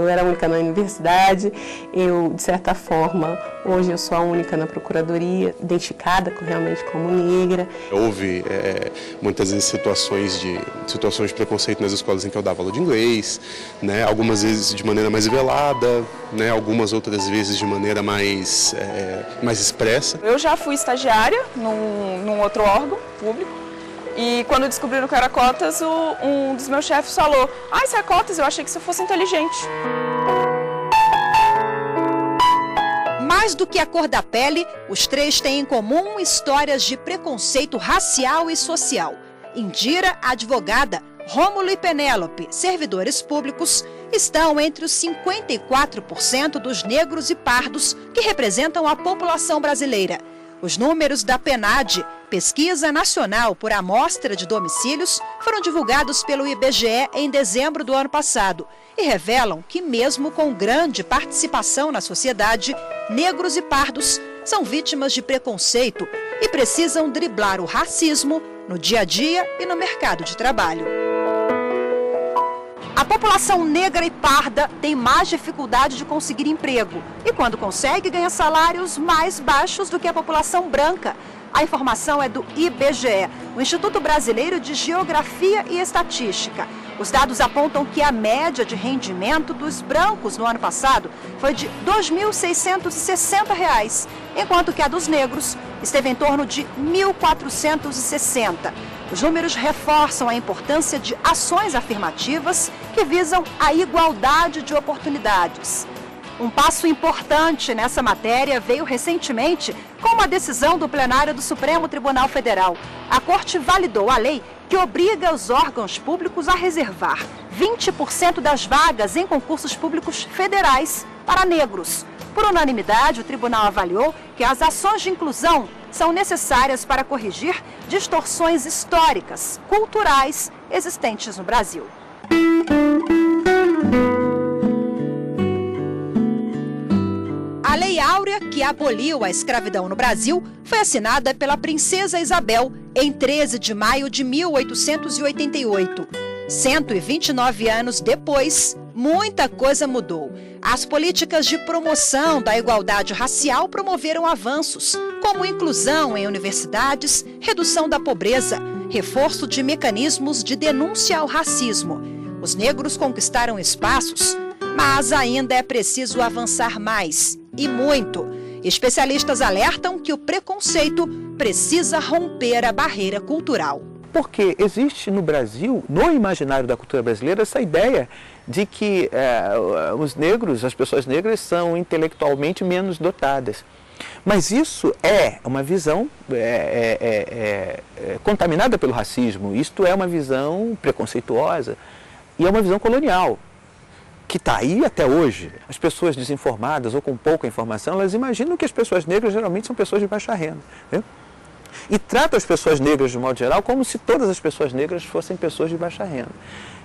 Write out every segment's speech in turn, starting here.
eu era a única na universidade, eu, de certa forma, hoje eu sou a única na procuradoria, identificada realmente como negra. Houve muitas vezes situações de preconceito nas escolas em que eu dava aula de inglês, né? Algumas vezes de maneira mais velada, né? Algumas outras vezes de maneira mais expressa. Eu já fui estagiária num outro órgão público e quando descobriram que era cotas, um dos meus chefes falou: "Ah, isso é cotas, eu achei que você fosse inteligente." Mais do que a cor da pele, os três têm em comum histórias de preconceito racial e social. Indira, advogada, Rômulo e Penélope, servidores públicos, estão entre os 54% dos negros e pardos que representam a população brasileira. Os números da PNAD, Pesquisa Nacional por Amostra de Domicílios, foram divulgados pelo IBGE em dezembro do ano passado e revelam que, mesmo com grande participação na sociedade, negros e pardos são vítimas de preconceito e precisam driblar o racismo no dia a dia e no mercado de trabalho. A população negra e parda tem mais dificuldade de conseguir emprego e, quando consegue, ganha salários mais baixos do que a população branca. A informação é do IBGE, o Instituto Brasileiro de Geografia e Estatística. Os dados apontam que a média de rendimento dos brancos no ano passado foi de R$ 2.660, enquanto que a dos negros esteve em torno de R$ 1.460. Os números reforçam a importância de ações afirmativas que visam a igualdade de oportunidades. Um passo importante nessa matéria veio recentemente com uma decisão do plenário do Supremo Tribunal Federal. A Corte validou a lei que obriga os órgãos públicos a reservar 20% das vagas em concursos públicos federais para negros. Por unanimidade, o tribunal avaliou que as ações de inclusão são necessárias para corrigir distorções históricas, culturais existentes no Brasil. A Lei Áurea, que aboliu a escravidão no Brasil, foi assinada pela Princesa Isabel em 13 de maio de 1888. 129 anos depois, muita coisa mudou. As políticas de promoção da igualdade racial promoveram avanços, como inclusão em universidades, redução da pobreza, reforço de mecanismos de denúncia ao racismo. Os negros conquistaram espaços, mas ainda é preciso avançar mais, e muito. Especialistas alertam que o preconceito precisa romper a barreira cultural. Porque existe no Brasil, no imaginário da cultura brasileira, essa ideia de que os negros, as pessoas negras, são intelectualmente menos dotadas. Mas isso é uma visão contaminada pelo racismo, isto é uma visão preconceituosa e é uma visão colonial, que está aí até hoje. As pessoas desinformadas ou com pouca informação, elas imaginam que as pessoas negras geralmente são pessoas de baixa renda, né? E tratam as pessoas negras, de modo geral, como se todas as pessoas negras fossem pessoas de baixa renda.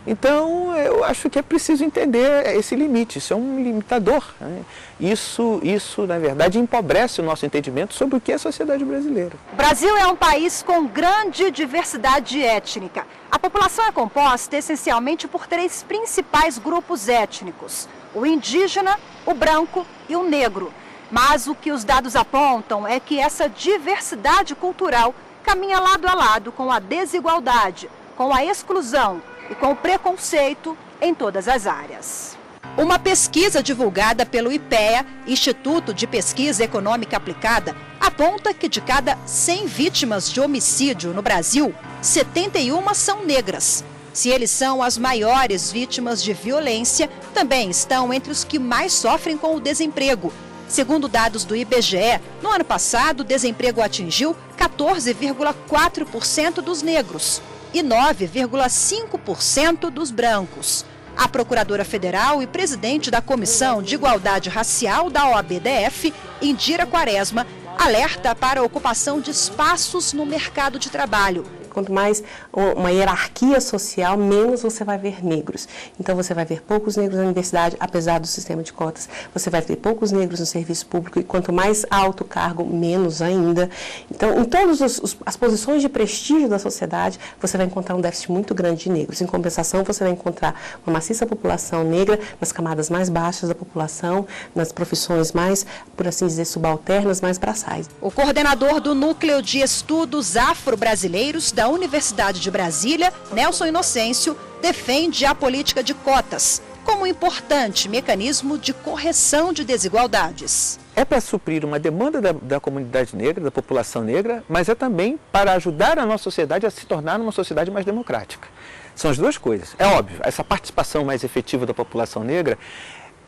Então, eu acho que é preciso entender esse limite, isso é um limitador, né? Isso, na verdade, empobrece o nosso entendimento sobre o que é a sociedade brasileira. O Brasil é um país com grande diversidade étnica. A população é composta essencialmente por três principais grupos étnicos: o indígena, o branco e o negro. Mas o que os dados apontam é que essa diversidade cultural caminha lado a lado com a desigualdade, com a exclusão e com o preconceito em todas as áreas. Uma pesquisa divulgada pelo IPEA, Instituto de Pesquisa Econômica Aplicada, aponta que de cada 100 vítimas de homicídio no Brasil, 71 são negras. Se eles são as maiores vítimas de violência, também estão entre os que mais sofrem com o desemprego. Segundo dados do IBGE, no ano passado o desemprego atingiu 14,4% dos negros e 9,5% dos brancos. A procuradora federal e presidente da Comissão de Igualdade Racial da OAB-DF, Indira Quaresma, alerta para a ocupação de espaços no mercado de trabalho, quanto mais uma hierarquia social, menos você vai ver negros. Então, você vai ver poucos negros na universidade, apesar do sistema de cotas. Você vai ver poucos negros no serviço público e quanto mais alto cargo, menos ainda. Então, em todas as posições de prestígio da sociedade, você vai encontrar um déficit muito grande de negros. Em compensação, você vai encontrar uma maciça população negra nas camadas mais baixas da população, nas profissões mais, por assim dizer, subalternas, mais braçais. O coordenador do Núcleo de Estudos Afro-Brasileiros da Universidade de Brasília, Nelson Inocêncio, defende a política de cotas como um importante mecanismo de correção de desigualdades. É para suprir uma demanda da comunidade negra, da população negra, mas é também para ajudar a nossa sociedade a se tornar uma sociedade mais democrática. São as duas coisas. É óbvio, essa participação mais efetiva da população negra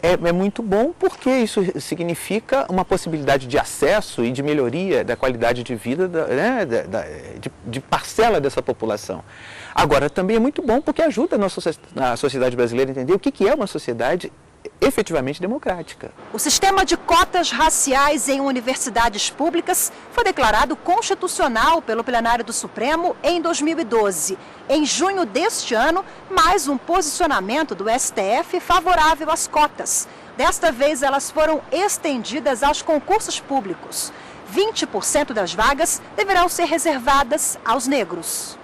é muito bom porque isso significa uma possibilidade de acesso e de melhoria da qualidade de vida de parcela dessa população. Agora, também é muito bom porque ajuda a sociedade brasileira a entender o que é uma sociedade efetivamente democrática. O sistema de cotas raciais em universidades públicas foi declarado constitucional pelo plenário do Supremo em 2012. Em junho deste ano, mais um posicionamento do STF favorável às cotas. Desta vez, elas foram estendidas aos concursos públicos. 20% das vagas deverão ser reservadas aos negros.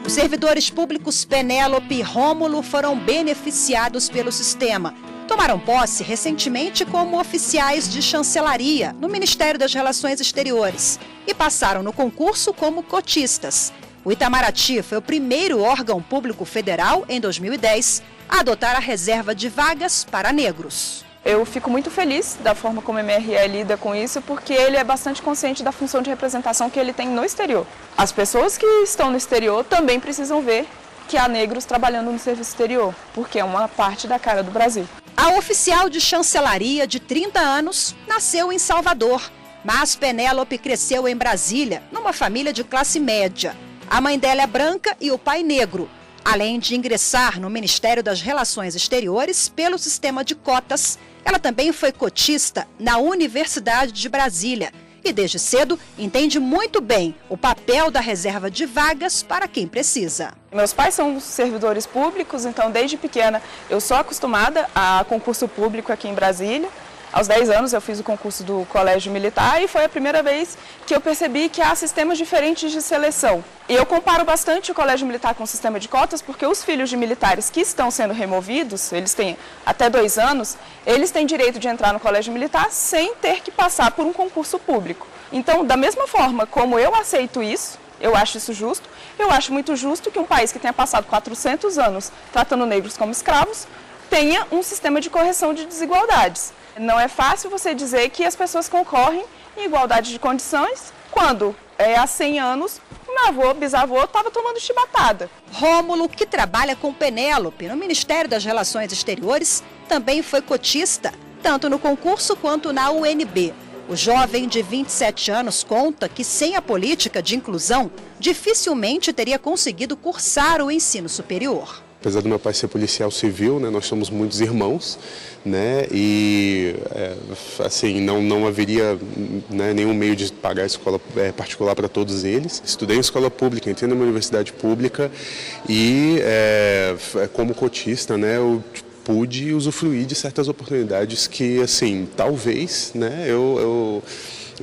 Os servidores públicos Penélope e Rômulo foram beneficiados pelo sistema. Tomaram posse recentemente como oficiais de chancelaria no Ministério das Relações Exteriores e passaram no concurso como cotistas. O Itamaraty foi o primeiro órgão público federal, em 2010, a adotar a reserva de vagas para negros. Eu fico muito feliz da forma como o MRE lida com isso, porque ele é bastante consciente da função de representação que ele tem no exterior. As pessoas que estão no exterior também precisam ver que há negros trabalhando no serviço exterior, porque é uma parte da cara do Brasil. A oficial de chancelaria de 30 anos nasceu em Salvador, mas Penélope cresceu em Brasília, numa família de classe média. A mãe dela é branca e o pai negro. Além de ingressar no Ministério das Relações Exteriores pelo sistema de cotas, ela também foi cotista na Universidade de Brasília e, desde cedo, entende muito bem o papel da reserva de vagas para quem precisa. Meus pais são servidores públicos, então, desde pequena, eu sou acostumada a concurso público aqui em Brasília. Aos 10 anos eu fiz o concurso do Colégio Militar e foi a primeira vez que eu percebi que há sistemas diferentes de seleção. E eu comparo bastante o Colégio Militar com o sistema de cotas porque os filhos de militares que estão sendo removidos, eles têm até 2 anos, eles têm direito de entrar no Colégio Militar sem ter que passar por um concurso público. Então, da mesma forma como eu aceito isso, eu acho isso justo, eu acho muito justo que um país que tenha passado 400 anos tratando negros como escravos tenha um sistema de correção de desigualdades. Não é fácil você dizer que as pessoas concorrem em igualdade de condições quando, há 100 anos, meu avô, bisavô, estava tomando chibatada. Rômulo, que trabalha com Penélope no Ministério das Relações Exteriores, também foi cotista, tanto no concurso quanto na UNB. O jovem de 27 anos conta que, sem a política de inclusão, dificilmente teria conseguido cursar o ensino superior. Apesar do meu pai ser policial civil, né, nós somos muitos irmãos, né, e assim, não haveria, né, nenhum meio de pagar a escola particular para todos eles. Estudei em escola pública, entrei numa universidade pública e como cotista, né, eu pude usufruir de certas oportunidades que, assim, talvez, né,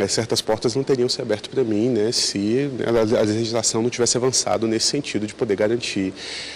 certas portas não teriam se aberto para mim, né, se a legislação não tivesse avançado nesse sentido de poder garantir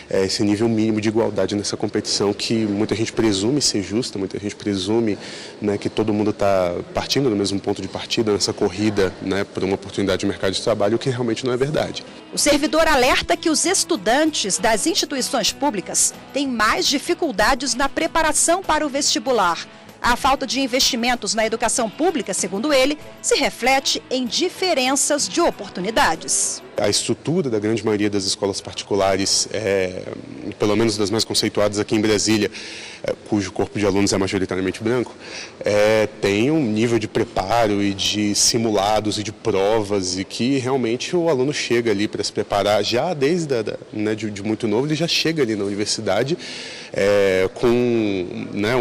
esse nível mínimo de igualdade nessa competição que muita gente presume ser justa, muita gente presume, né, que todo mundo está partindo do mesmo ponto de partida nessa corrida, né, por uma oportunidade de mercado de trabalho, o que realmente não é verdade. O servidor alerta que os estudantes das instituições públicas têm mais dificuldades na preparação para o vestibular. A falta de investimentos na educação pública, segundo ele, se reflete em diferenças de oportunidades. A estrutura da grande maioria das escolas particulares, pelo menos das mais conceituadas aqui em Brasília, cujo corpo de alunos é majoritariamente branco, tem um nível de preparo e de simulados e de provas e que realmente o aluno chega ali para se preparar já desde de muito novo, ele já chega ali na universidade com, né,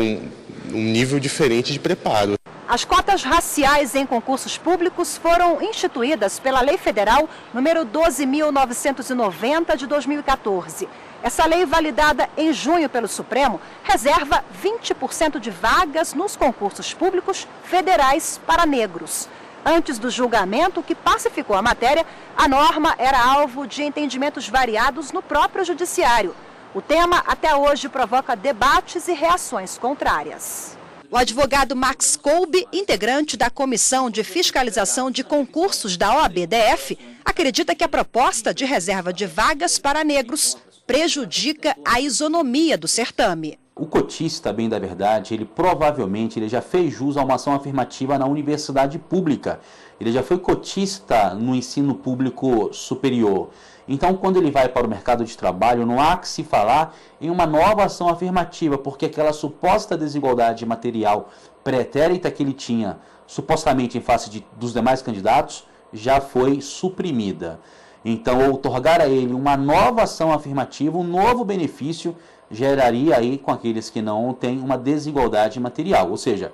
um nível diferente de preparo. As cotas raciais em concursos públicos foram instituídas pela Lei Federal número 12.990 de 2014. Essa lei, validada em junho pelo Supremo, reserva 20% de vagas nos concursos públicos federais para negros. Antes do julgamento que pacificou a matéria, a norma era alvo de entendimentos variados no próprio judiciário. O tema até hoje provoca debates e reações contrárias. O advogado Max Kolbe, integrante da Comissão de Fiscalização de Concursos da OAB-DF, acredita que a proposta de reserva de vagas para negros prejudica a isonomia do certame. O cotista, bem da verdade, ele provavelmente já fez jus a uma ação afirmativa na universidade pública. Ele já foi cotista no ensino público superior. Então, quando ele vai para o mercado de trabalho, não há que se falar em uma nova ação afirmativa, porque aquela suposta desigualdade material pretérita que ele tinha, supostamente em face dos demais candidatos, já foi suprimida. Então, outorgar a ele uma nova ação afirmativa, um novo benefício, geraria aí com aqueles que não têm uma desigualdade material. Ou seja,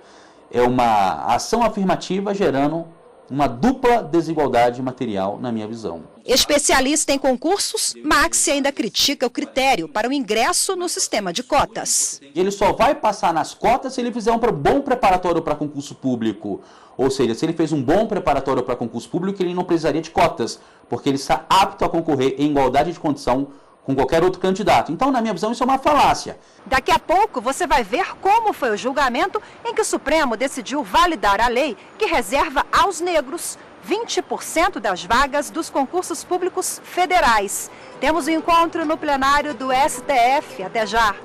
é uma ação afirmativa gerando uma dupla desigualdade material, na minha visão. Especialista em concursos, Max ainda critica o critério para o ingresso no sistema de cotas. Ele só vai passar nas cotas se ele fizer um bom preparatório para concurso público. Ou seja, se ele fez um bom preparatório para concurso público, ele não precisaria de cotas, porque ele está apto a concorrer em igualdade de condição com qualquer outro candidato. Então, na minha visão, isso é uma falácia. Daqui a pouco você vai ver como foi o julgamento em que o Supremo decidiu validar a lei que reserva aos negros 20% das vagas dos concursos públicos federais. Temos um encontro no plenário do STF. Até já!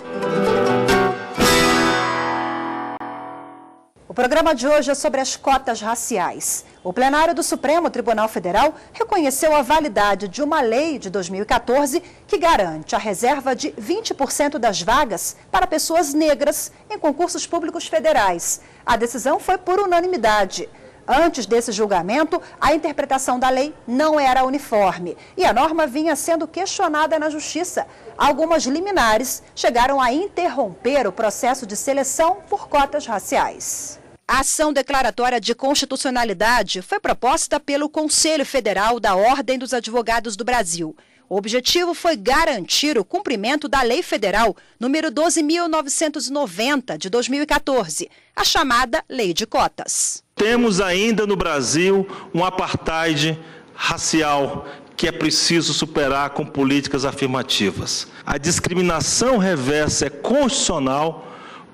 O programa de hoje é sobre as cotas raciais. O plenário do Supremo Tribunal Federal reconheceu a validade de uma lei de 2014 que garante a reserva de 20% das vagas para pessoas negras em concursos públicos federais. A decisão foi por unanimidade. Antes desse julgamento, a interpretação da lei não era uniforme e a norma vinha sendo questionada na Justiça. Algumas liminares chegaram a interromper o processo de seleção por cotas raciais. A ação declaratória de constitucionalidade foi proposta pelo Conselho Federal da Ordem dos Advogados do Brasil. O objetivo foi garantir o cumprimento da Lei Federal número 12.990 de 2014, a chamada Lei de Cotas. Temos ainda no Brasil um apartheid racial que é preciso superar com políticas afirmativas. A discriminação reversa é constitucional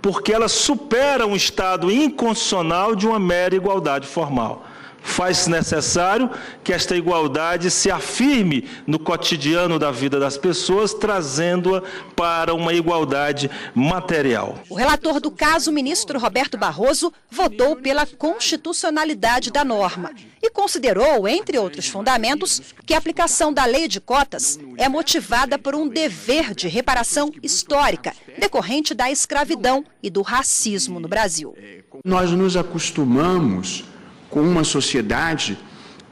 porque ela supera um estado inconstitucional de uma mera igualdade formal. Faz necessário que esta igualdade se afirme no cotidiano da vida das pessoas, trazendo-a para uma igualdade material. O relator do caso, o ministro Roberto Barroso, votou pela constitucionalidade da norma e considerou, entre outros fundamentos, que a aplicação da lei de cotas é motivada por um dever de reparação histórica decorrente da escravidão e do racismo no Brasil. Nós nos acostumamos com uma sociedade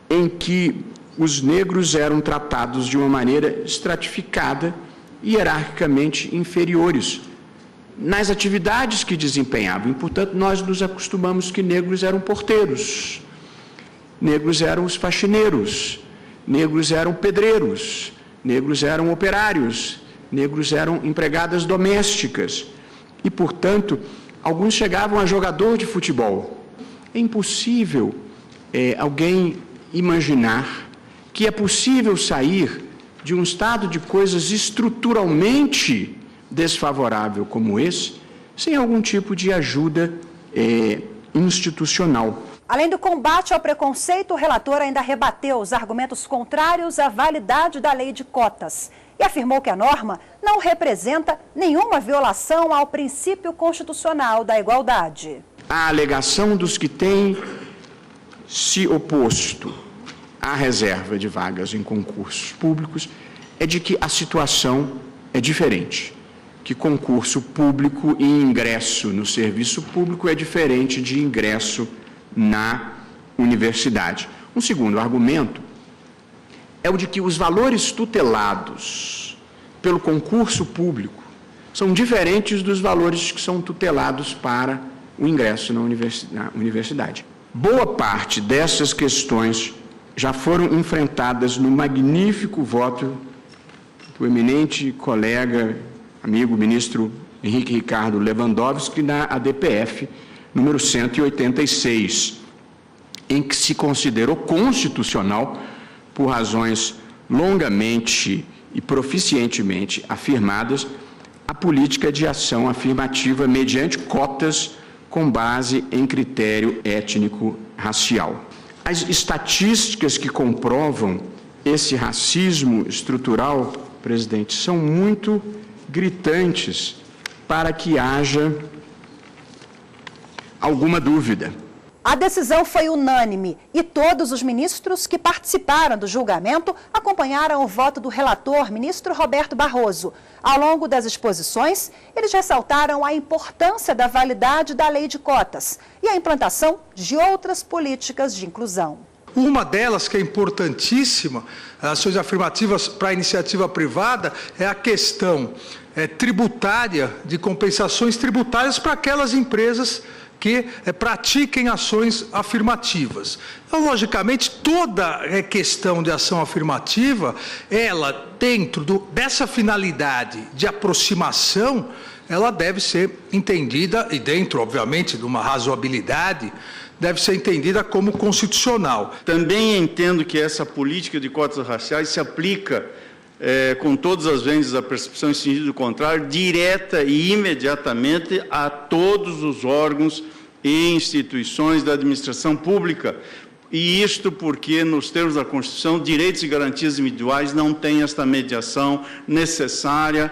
em que os negros eram tratados de uma maneira estratificada e hierarquicamente inferiores nas atividades que desempenhavam. E, portanto, nós nos acostumamos que negros eram porteiros, negros eram os faxineiros, negros eram pedreiros, negros eram operários, negros eram empregadas domésticas. E, portanto, alguns chegavam a jogador de futebol. É impossível alguém imaginar que é possível sair de um estado de coisas estruturalmente desfavorável como esse, sem algum tipo de ajuda institucional. Além do combate ao preconceito, o relator ainda rebateu os argumentos contrários à validade da lei de cotas e afirmou que a norma não representa nenhuma violação ao princípio constitucional da igualdade. A alegação dos que têm se oposto à reserva de vagas em concursos públicos é de que a situação é diferente, que concurso público e ingresso no serviço público é diferente de ingresso na universidade. Um segundo argumento é o de que os valores tutelados pelo concurso público são diferentes dos valores que são tutelados para o ingresso na universidade. Boa parte dessas questões já foram enfrentadas no magnífico voto do eminente colega, amigo ministro Henrique Ricardo Lewandowski, na ADPF número 186, em que se considerou constitucional, por razões longamente e proficientemente afirmadas, a política de ação afirmativa mediante cotas com base em critério étnico-racial. As estatísticas que comprovam esse racismo estrutural, presidente, são muito gritantes para que haja alguma dúvida. A decisão foi unânime e todos os ministros que participaram do julgamento acompanharam o voto do relator, ministro Roberto Barroso. Ao longo das exposições, eles ressaltaram a importância da validade da lei de cotas e a implantação de outras políticas de inclusão. Uma delas, que é importantíssima, ações afirmativas para a iniciativa privada, é a questão tributária, de compensações tributárias para aquelas empresas que pratiquem ações afirmativas. Então, logicamente, toda questão de ação afirmativa, ela, dentro dessa finalidade de aproximação, ela deve ser entendida, e dentro, obviamente, de uma razoabilidade, deve ser entendida como constitucional. Também entendo que essa política de cotas raciais se aplica, com todas as vezes a percepção em sentido contrário, direta e imediatamente a todos os órgãos e instituições da administração pública. E isto porque, nos termos da Constituição, direitos e garantias individuais não têm esta mediação necessária,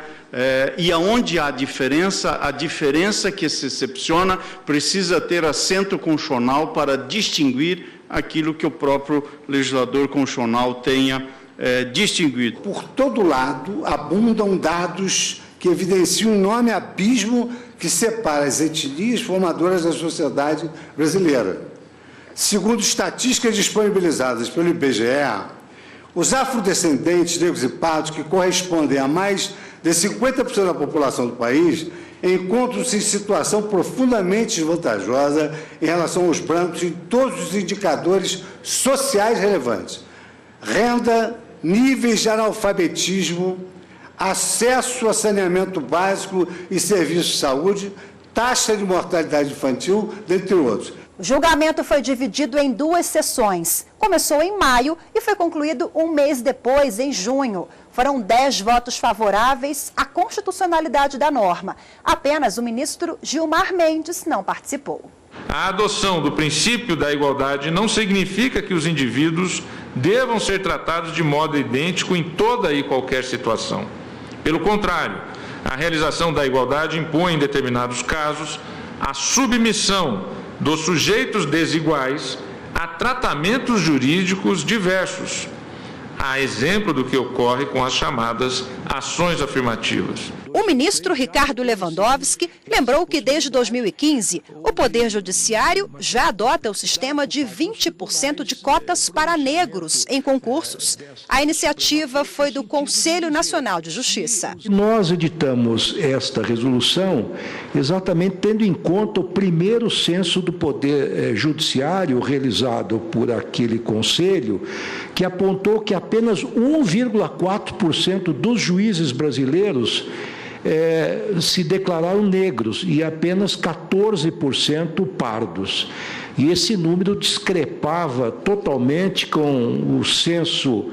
e aonde há diferença, a diferença que se excepciona precisa ter assento constitucional para distinguir aquilo que o próprio legislador constitucional tenha distinguido. Por todo lado, abundam dados que evidenciam um enorme abismo que separa as etnias formadoras da sociedade brasileira. Segundo estatísticas disponibilizadas pelo IBGE, os afrodescendentes negros e pardos, que correspondem a mais de 50% da população do país, encontram-se em situação profundamente desvantajosa em relação aos brancos em todos os indicadores sociais relevantes: renda, níveis de analfabetismo, acesso a saneamento básico e serviços de saúde, taxa de mortalidade infantil, dentre outros. O julgamento foi dividido em 2 sessões. Começou em maio e foi concluído um mês depois, em junho. Foram 10 votos favoráveis à constitucionalidade da norma. Apenas o ministro Gilmar Mendes não participou. A adoção do princípio da igualdade não significa que os indivíduos devam ser tratados de modo idêntico em toda e qualquer situação. Pelo contrário, a realização da igualdade impõe, em determinados casos, a submissão dos sujeitos desiguais a tratamentos jurídicos diversos, a exemplo do que ocorre com as chamadas ações afirmativas. O ministro Ricardo Lewandowski lembrou que desde 2015 o Poder Judiciário já adota o sistema de 20% de cotas para negros em concursos. A iniciativa foi do Conselho Nacional de Justiça. Nós editamos esta resolução exatamente tendo em conta o primeiro censo do Poder Judiciário realizado por aquele Conselho, que apontou que apenas 1,4% dos juízes brasileiros se declararam negros e apenas 14% pardos. E esse número discrepava totalmente com o censo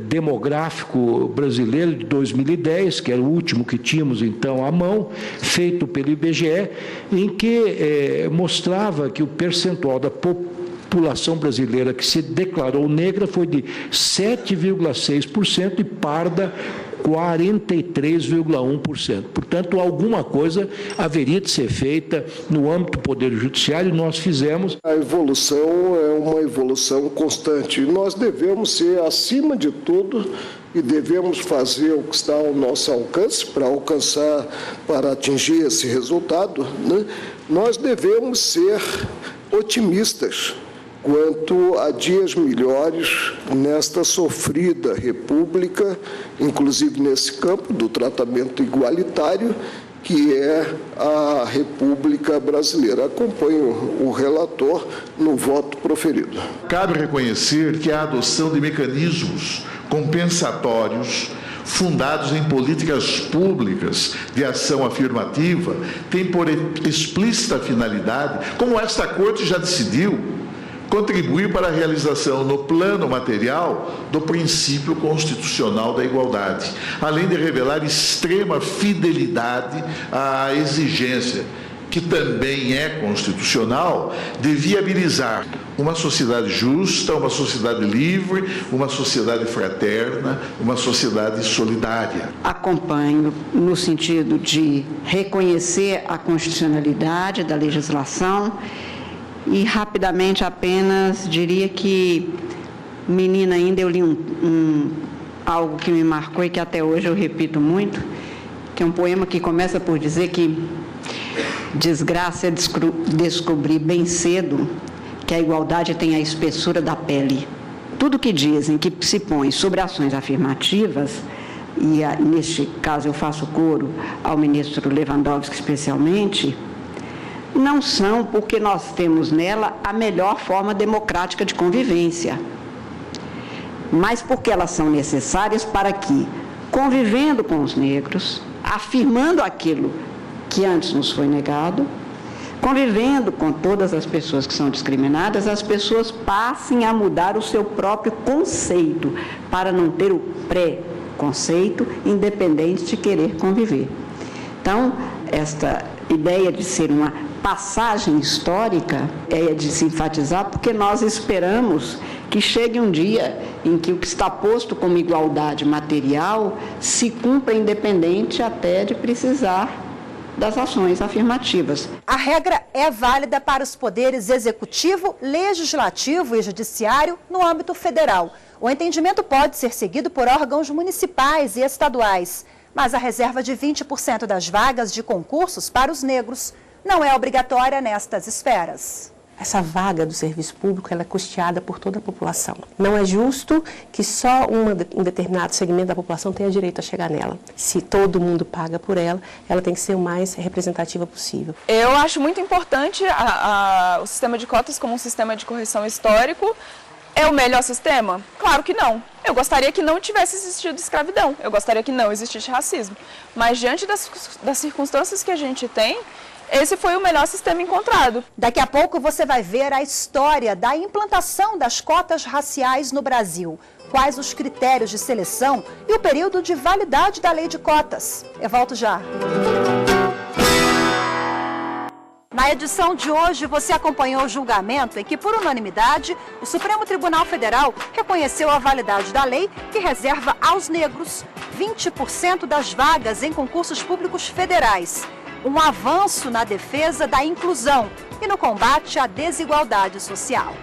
demográfico brasileiro de 2010, que era o último que tínhamos então à mão, feito pelo IBGE, em que mostrava que o percentual da população brasileira que se declarou negra foi de 7,6% e parda 43,1%. Portanto, alguma coisa haveria de ser feita no âmbito do Poder Judiciário e nós fizemos. A evolução é uma evolução constante. Nós devemos ser, acima de tudo, e devemos fazer o que está ao nosso alcance para atingir esse resultado, né? Nós devemos ser otimistas quanto a dias melhores nesta sofrida república, inclusive nesse campo do tratamento igualitário, que é a República Brasileira. Acompanho o relator no voto proferido. Cabe reconhecer que a adoção de mecanismos compensatórios fundados em políticas públicas de ação afirmativa tem por explícita finalidade, como esta Corte já decidiu, contribuir para a realização no plano material do princípio constitucional da igualdade, além de revelar extrema fidelidade à exigência, que também é constitucional, de viabilizar uma sociedade justa, uma sociedade livre, uma sociedade fraterna, uma sociedade solidária. Acompanho no sentido de reconhecer a constitucionalidade da legislação e rapidamente apenas diria que, menina ainda, eu li algo que me marcou e que até hoje eu repito muito, que é um poema que começa por dizer que desgraça é descobrir bem cedo que a igualdade tem a espessura da pele. Tudo que dizem que se põe sobre ações afirmativas, e neste caso eu faço coro ao ministro Lewandowski especialmente, não são porque nós temos nela a melhor forma democrática de convivência, mas porque elas são necessárias para que, convivendo com os negros, afirmando aquilo que antes nos foi negado, convivendo com todas as pessoas que são discriminadas, as pessoas passem a mudar o seu próprio conceito, para não ter o pré-conceito, independente de querer conviver. Então, esta ideia de ser uma passagem histórica é de se enfatizar, porque nós esperamos que chegue um dia em que o que está posto como igualdade material se cumpra independente até de precisar das ações afirmativas. A regra é válida para os poderes executivo, legislativo e judiciário no âmbito federal. O entendimento pode ser seguido por órgãos municipais e estaduais, mas a reserva de 20% das vagas de concursos para os negros não é obrigatória nestas esferas. Essa vaga do serviço público ela é custeada por toda a população. Não é justo que só um determinado segmento da população tenha direito a chegar nela. Se todo mundo paga por ela, ela tem que ser o mais representativa possível. Eu acho muito importante o sistema de cotas como um sistema de correção histórico. É o melhor sistema? Claro que não. Eu gostaria que não tivesse existido escravidão. Eu gostaria que não existisse racismo. Mas diante das circunstâncias que a gente tem, esse foi o melhor sistema encontrado. Daqui a pouco você vai ver a história da implantação das cotas raciais no Brasil. Quais os critérios de seleção e o período de validade da lei de cotas. Eu volto já. Na edição de hoje, você acompanhou o julgamento em que, por unanimidade, o Supremo Tribunal Federal reconheceu a validade da lei que reserva aos negros 20% das vagas em concursos públicos federais. Um avanço na defesa da inclusão e no combate à desigualdade social.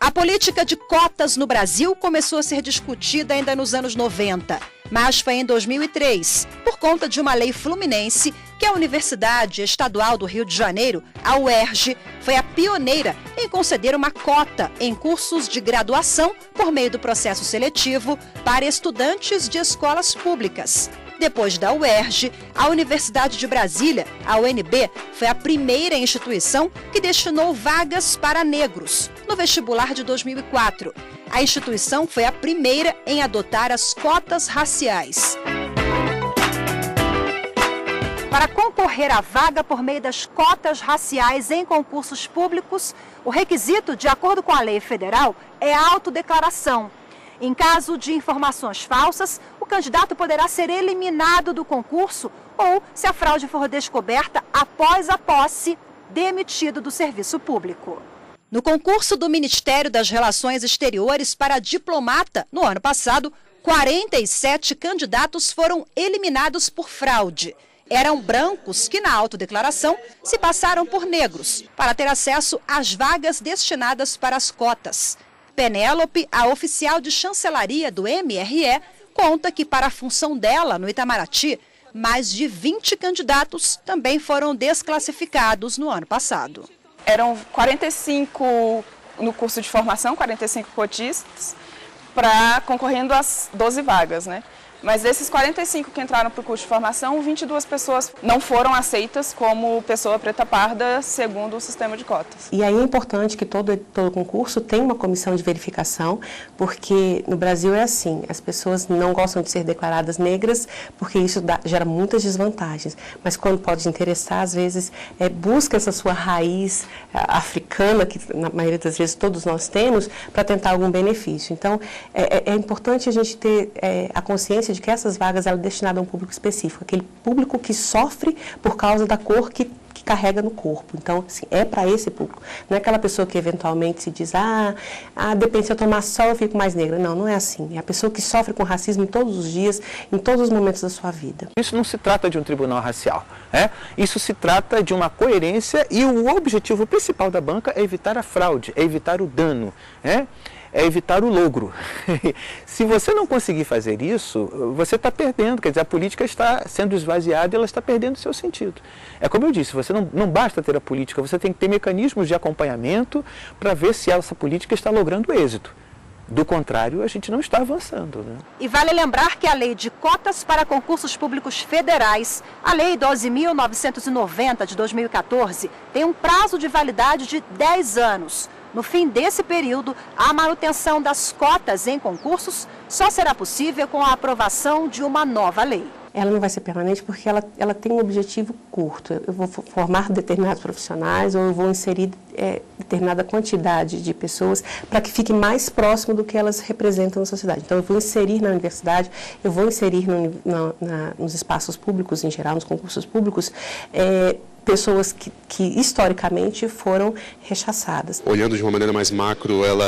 A política de cotas no Brasil começou a ser discutida ainda nos anos 90, mas foi em 2003, por conta de uma lei fluminense, que a Universidade Estadual do Rio de Janeiro, a UERJ, foi a pioneira em conceder uma cota em cursos de graduação por meio do processo seletivo para estudantes de escolas públicas. Depois da UERJ, a Universidade de Brasília, a UNB, foi a primeira instituição que destinou vagas para negros no vestibular de 2004. A instituição foi a primeira em adotar as cotas raciais. Para concorrer à vaga por meio das cotas raciais em concursos públicos, o requisito, de acordo com a lei federal, é a autodeclaração. Em caso de informações falsas, o candidato poderá ser eliminado do concurso ou, se a fraude for descoberta após a posse, demitido do serviço público. No concurso do Ministério das Relações Exteriores para diplomata, no ano passado, 47 candidatos foram eliminados por fraude. Eram brancos que, na autodeclaração, se passaram por negros para ter acesso às vagas destinadas para as cotas. Penélope, a oficial de chancelaria do MRE, conta que, para a função dela no Itamaraty, mais de 20 candidatos também foram desclassificados no ano passado. Eram 45 no curso de formação, 45 cotistas. concorrendo às 12 vagas, né? Mas desses 45 que entraram para o curso de formação, 22 pessoas não foram aceitas como pessoa preta parda, segundo o sistema de cotas. E aí é importante que todo concurso tenha uma comissão de verificação, porque no Brasil é assim, as pessoas não gostam de ser declaradas negras, porque isso gera muitas desvantagens. Mas quando pode interessar, às vezes, busca essa sua raiz africana, que na maioria das vezes todos nós temos, para tentar algum benefício. Então, é importante a gente ter a consciência de que essas vagas eram destinadas a um público específico, aquele público que sofre por causa da cor que carrega no corpo. Então, assim, é para esse público. Não é aquela pessoa que eventualmente se diz, depende, se eu tomar sol eu fico mais negra. Não, não é assim. É a pessoa que sofre com racismo em todos os dias, em todos os momentos da sua vida. Isso não se trata de um tribunal racial, isso se trata de uma coerência e o objetivo principal da banca é evitar a fraude, é evitar o dano, é evitar o logro. Se você não conseguir fazer isso, você está perdendo, quer dizer, a política está sendo esvaziada e ela está perdendo seu sentido. É como eu disse, você não basta ter a política, você tem que ter mecanismos de acompanhamento para ver se essa política está logrando êxito. Do contrário, a gente não está avançando, né? E vale lembrar que a Lei de Cotas para Concursos Públicos Federais, a Lei 12.990 de 2014, tem um prazo de validade de 10 anos. No fim desse período, a manutenção das cotas em concursos só será possível com a aprovação de uma nova lei. Ela não vai ser permanente porque ela tem um objetivo curto. Eu vou formar determinados profissionais ou eu vou inserir determinada quantidade de pessoas para que fique mais próximo do que elas representam na sociedade. Então, eu vou inserir na universidade, eu vou inserir nos espaços públicos em geral, nos concursos públicos, pessoas que historicamente foram rechaçadas. Olhando de uma maneira mais macro, ela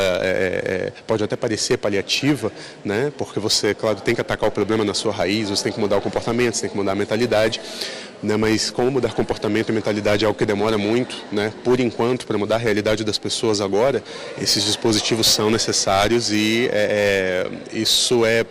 pode até parecer paliativa, né? Porque você, claro, tem que atacar o problema na sua raiz, você tem que mudar o comportamento, você tem que mudar a mentalidade, né? Mas como mudar comportamento e mentalidade é algo que demora muito, né? Por enquanto, para mudar a realidade das pessoas agora, esses dispositivos são necessários e isso é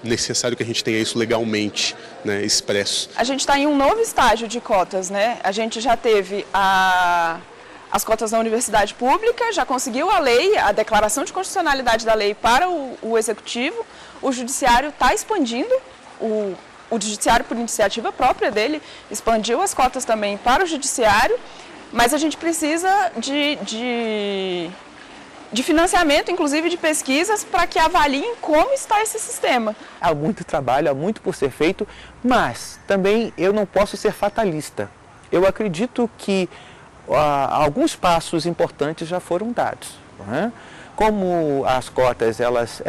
necessário que a gente tenha isso legalmente, né, expresso. A gente está em um novo estágio de cotas, né? A gente já teve as cotas na universidade pública, já conseguiu a lei, a declaração de constitucionalidade da lei para o executivo, o judiciário está expandindo, o judiciário, por iniciativa própria dele, expandiu as cotas também para o judiciário, mas a gente precisa de financiamento, inclusive de pesquisas, para que avaliem como está esse sistema. Há muito trabalho, há muito por ser feito, mas também eu não posso ser fatalista. Eu acredito que alguns passos importantes já foram dados, né? Como as cotas elas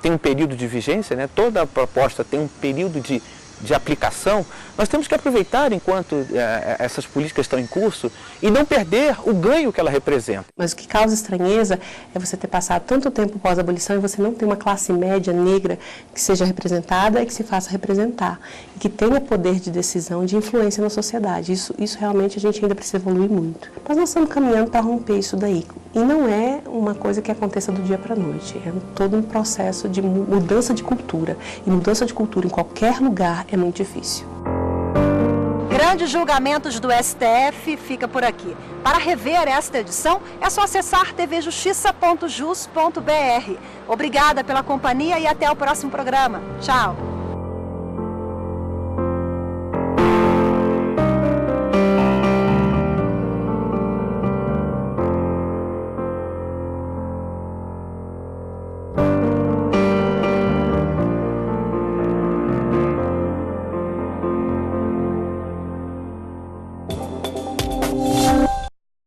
têm um período de vigência, né? Toda a proposta tem um período de aplicação, nós temos que aproveitar enquanto essas políticas estão em curso e não perder o ganho que ela representa. Mas o que causa estranheza é você ter passado tanto tempo pós-abolição e você não ter uma classe média negra que seja representada e que se faça representar, e que tenha poder de decisão, de influência na sociedade. Isso realmente a gente ainda precisa evoluir muito. Mas nós estamos caminhando para romper isso daí. E não é uma coisa que aconteça do dia para a noite, é todo um processo de mudança de cultura. E mudança de cultura em qualquer lugar é muito difícil. Grandes julgamentos do STF fica por aqui. Para rever esta edição, é só acessar tvjustiça.jus.br. Obrigada pela companhia e até o próximo programa. Tchau!